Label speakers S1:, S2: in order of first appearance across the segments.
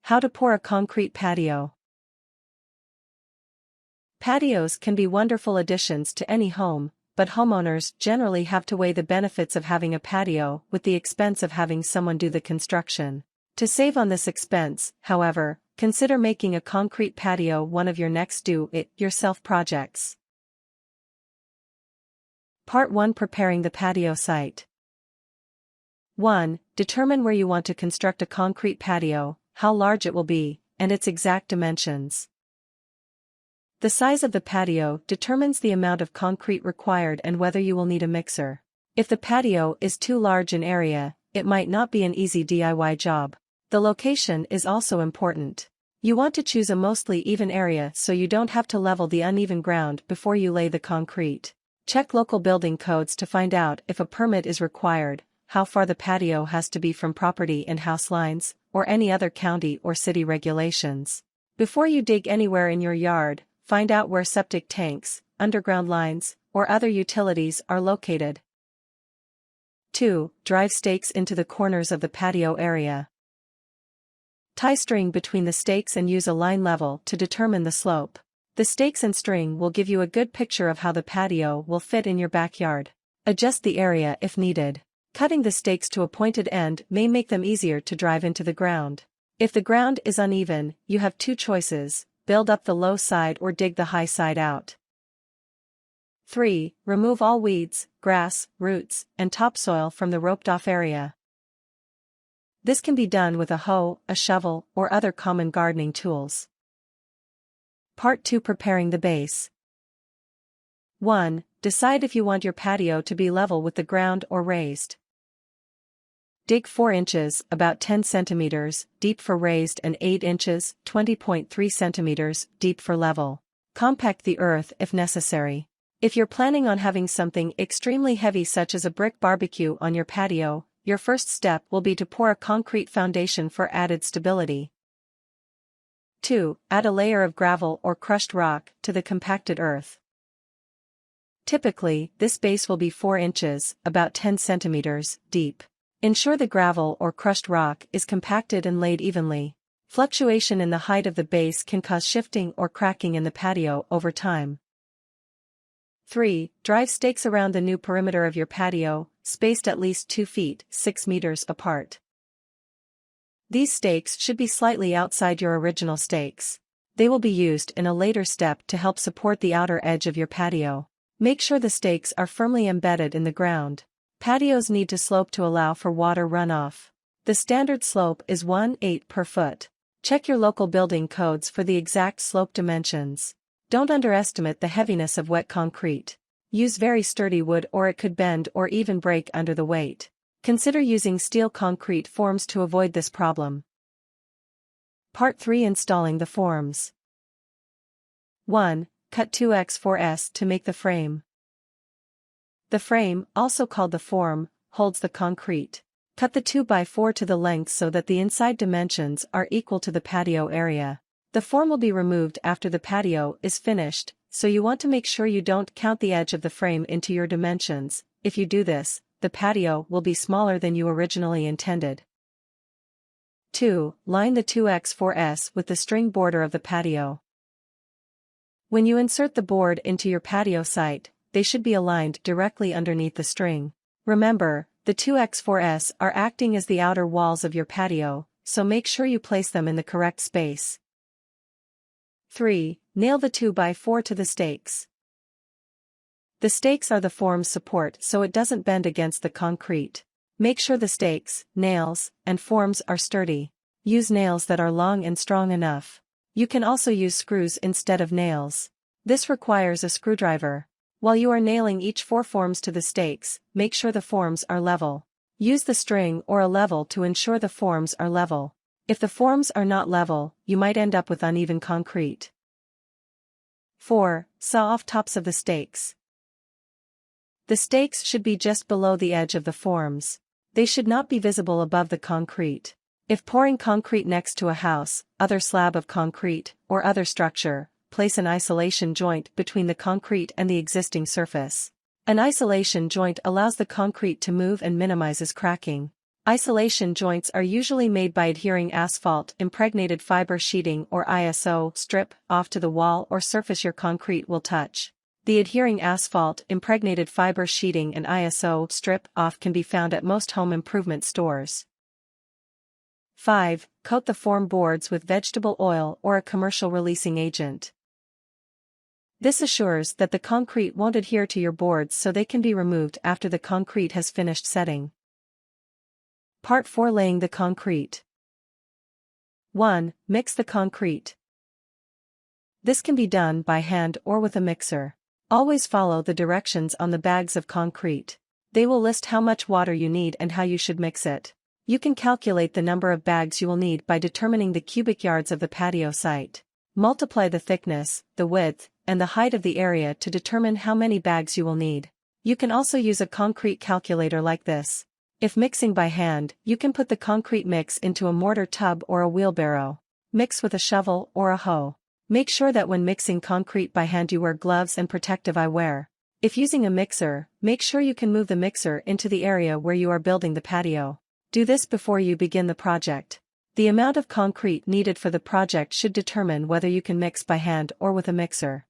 S1: How to pour a concrete patio. Patios can be wonderful additions to any home, but homeowners generally have to weigh the benefits of having a patio with the expense of having someone do the construction. To save on this expense, however, consider making a concrete patio one of your next do-it-yourself projects. Part 1. Preparing the patio site. 1. Determine where you want to construct a concrete patio, how large it will be, and its exact dimensions. The size of the patio determines the amount of concrete required and whether you will need a mixer. If the patio is too large in area, it might not be an easy DIY job. The location is also important. You want to choose a mostly even area so you don't have to level the uneven ground before you lay the concrete. Check local building codes to find out if a permit is required, how far the patio has to be from property and house lines, or any other county or city regulations. Before you dig anywhere in your yard, find out where septic tanks, underground lines, or other utilities are located. 2. Drive stakes into the corners of the patio area. Tie string between the stakes and use a line level to determine the slope. The stakes and string will give you a good picture of how the patio will fit in your backyard. Adjust the area if needed. Cutting the stakes to a pointed end may make them easier to drive into the ground. If the ground is uneven, you have two choices: build up the low side or dig the high side out. 3. Remove all weeds, grass, roots, and topsoil from the roped-off area. This can be done with a hoe, a shovel, or other common gardening tools. Part 2. Preparing the base. 1. Decide if you want your patio to be level with the ground or raised. Dig 4 inches, about 10 centimeters, deep for raised and 8 inches, 20.3 centimeters, deep for level. Compact the earth if necessary. If you're planning on having something extremely heavy such as a brick barbecue on your patio, your first step will be to pour a concrete foundation for added stability. 2. Add a layer of gravel or crushed rock to the compacted earth. Typically, this base will be 4 inches, about 10 centimeters, deep. Ensure the gravel or crushed rock is compacted and laid evenly. Fluctuation in the height of the base can cause shifting or cracking in the patio over time. 3. Drive stakes around the new perimeter of your patio, spaced at least 2 feet, 6 meters apart. These stakes should be slightly outside your original stakes. They will be used in a later step to help support the outer edge of your patio. Make sure the stakes are firmly embedded in the ground. Patios need to slope to allow for water runoff. The standard slope is 1/8 per foot. Check your local building codes for the exact slope dimensions. Don't underestimate the heaviness of wet concrete. Use very sturdy wood or it could bend or even break under the weight. Consider using steel concrete forms to avoid this problem. Part 3. Installing the forms. 1. Cut 2x4s to make the frame. The frame, also called the form, holds the concrete. Cut the 2x4 to the length so that the inside dimensions are equal to the patio area. The form will be removed after the patio is finished, so you want to make sure you don't count the edge of the frame into your dimensions. If you do this, the patio will be smaller than you originally intended. 2. Line the 2x4s with the string border of the patio. When you insert the board into your patio site, they should be aligned directly underneath the string. Remember, the 2x4s are acting as the outer walls of your patio, so make sure you place them in the correct space. 3. Nail the 2x4 to the stakes. The stakes are the form's support so it doesn't bend against the concrete. Make sure the stakes, nails, and forms are sturdy. Use nails that are long and strong enough. You can also use screws instead of nails. This requires a screwdriver. While you are nailing each 4 forms to the stakes, make sure the forms are level. Use the string or a level to ensure the forms are level. If the forms are not level, you might end up with uneven concrete. 4. Saw off tops of the stakes. The stakes should be just below the edge of the forms. They should not be visible above the concrete. If pouring concrete next to a house, other slab of concrete, or other structure, place an isolation joint between the concrete and the existing surface. An isolation joint allows the concrete to move and minimizes cracking. Isolation joints are usually made by adhering asphalt impregnated fiber sheeting or ISO strip off to the wall or surface your concrete will touch. The adhering asphalt impregnated fiber sheeting and ISO strip off can be found at most home improvement stores. 5. Coat the form boards with vegetable oil or a commercial releasing agent. This assures that the concrete won't adhere to your boards so they can be removed after the concrete has finished setting. Part 4. Laying the concrete. 1. Mix the concrete. This can be done by hand or with a mixer. Always follow the directions on the bags of concrete. They will list how much water you need and how you should mix it. You can calculate the number of bags you will need by determining the cubic yards of the patio site. Multiply the thickness, the width, and the height of the area to determine how many bags you will need. You can also use a concrete calculator like this. If mixing by hand, you can put the concrete mix into a mortar tub or a wheelbarrow. Mix with a shovel or a hoe. Make sure that when mixing concrete by hand you wear gloves and protective eyewear. If using a mixer, make sure you can move the mixer into the area where you are building the patio. Do this before you begin the project. The amount of concrete needed for the project should determine whether you can mix by hand or with a mixer.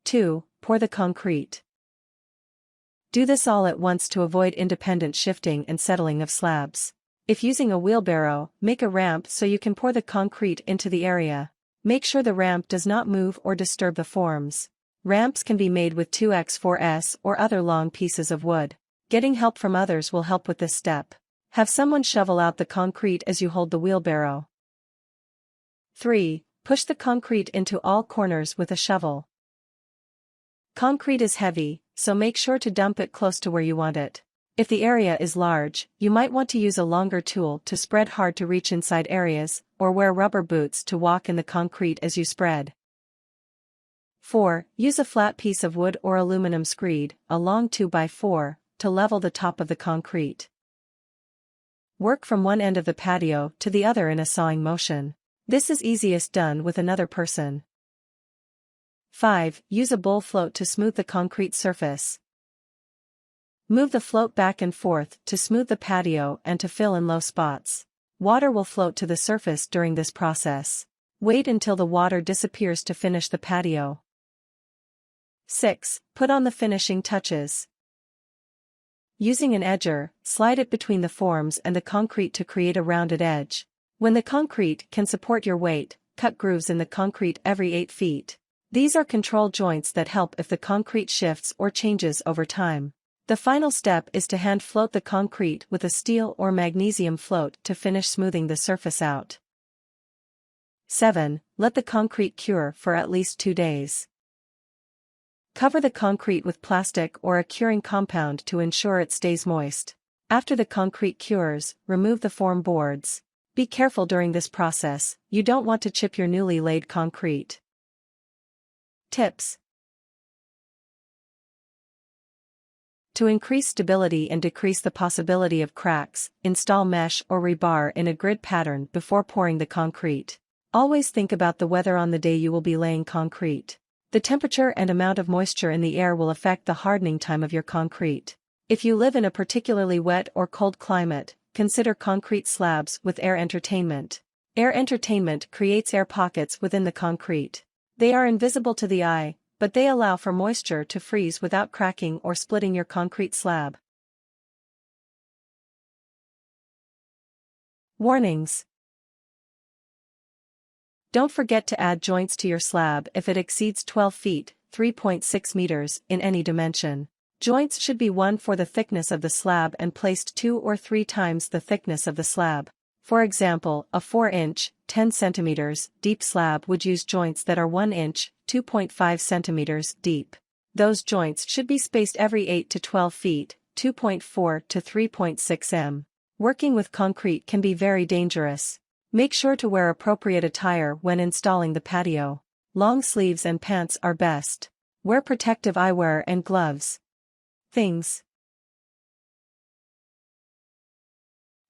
S1: 2. Pour the concrete. Do this all at once to avoid independent shifting and settling of slabs. If using a wheelbarrow, make a ramp so you can pour the concrete into the area. Make sure the ramp does not move or disturb the forms. Ramps can be made with 2x4s or other long pieces of wood. Getting help from others will help with this step. Have someone shovel out the concrete as you hold the wheelbarrow. 3. Push the concrete into all corners with a shovel. Concrete is heavy, so make sure to dump it close to where you want it. If the area is large, you might want to use a longer tool to spread hard to reach inside areas, or wear rubber boots to walk in the concrete as you spread. 4. Use a flat piece of wood or aluminum screed, a long 2x4, to level the top of the concrete. Work from one end of the patio to the other in a sawing motion. This is easiest done with another person. 5. Use a bowl float to smooth the concrete surface. Move the float back and forth to smooth the patio and to fill in low spots. Water will float to the surface during this process. Wait until the water disappears to finish the patio. 6. Put on the finishing touches. Using an edger, slide it between the forms and the concrete to create a rounded edge. When the concrete can support your weight, cut grooves in the concrete every 8 feet. These are control joints that help if the concrete shifts or changes over time. The final step is to hand float the concrete with a steel or magnesium float to finish smoothing the surface out. 7. Let the concrete cure for at least 2 days. Cover the concrete with plastic or a curing compound to ensure it stays moist. After the concrete cures, remove the form boards. Be careful during this process, you don't want to chip your newly laid concrete. Tips. To increase stability and decrease the possibility of cracks, install mesh or rebar in a grid pattern before pouring the concrete. Always think about the weather on the day you will be laying concrete. The temperature and amount of moisture in the air will affect the hardening time of your concrete. If you live in a particularly wet or cold climate, consider concrete slabs with air entertainment. Air entertainment creates air pockets within the concrete. They are invisible to the eye, but they allow for moisture to freeze without cracking or splitting your concrete slab. Warnings. Don't forget to add joints to your slab if it exceeds 12 feet, 3.6 meters, in any dimension. Joints should be 1 for the thickness of the slab and placed 2 or 3 times the thickness of the slab. For example, a 4-inch, 10 centimeters, deep slab would use joints that are 1 inch, 2.5 centimeters, deep. Those joints should be spaced every 8 to 12 feet, 2.4 to 3.6 m. Working with concrete can be very dangerous. Make sure to wear appropriate attire when installing the patio. Long sleeves and pants are best. Wear protective eyewear and gloves. Things.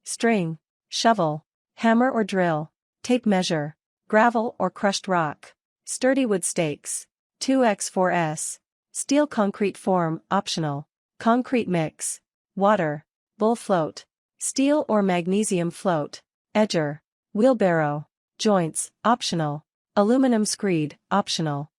S1: String, shovel, hammer or drill, tape measure, gravel or crushed rock, sturdy wood stakes, 2x4s, steel concrete form, optional, concrete mix, water, bull float, Steel or magnesium float. Edger. Wheelbarrow. Joints, optional. Aluminum screed, optional.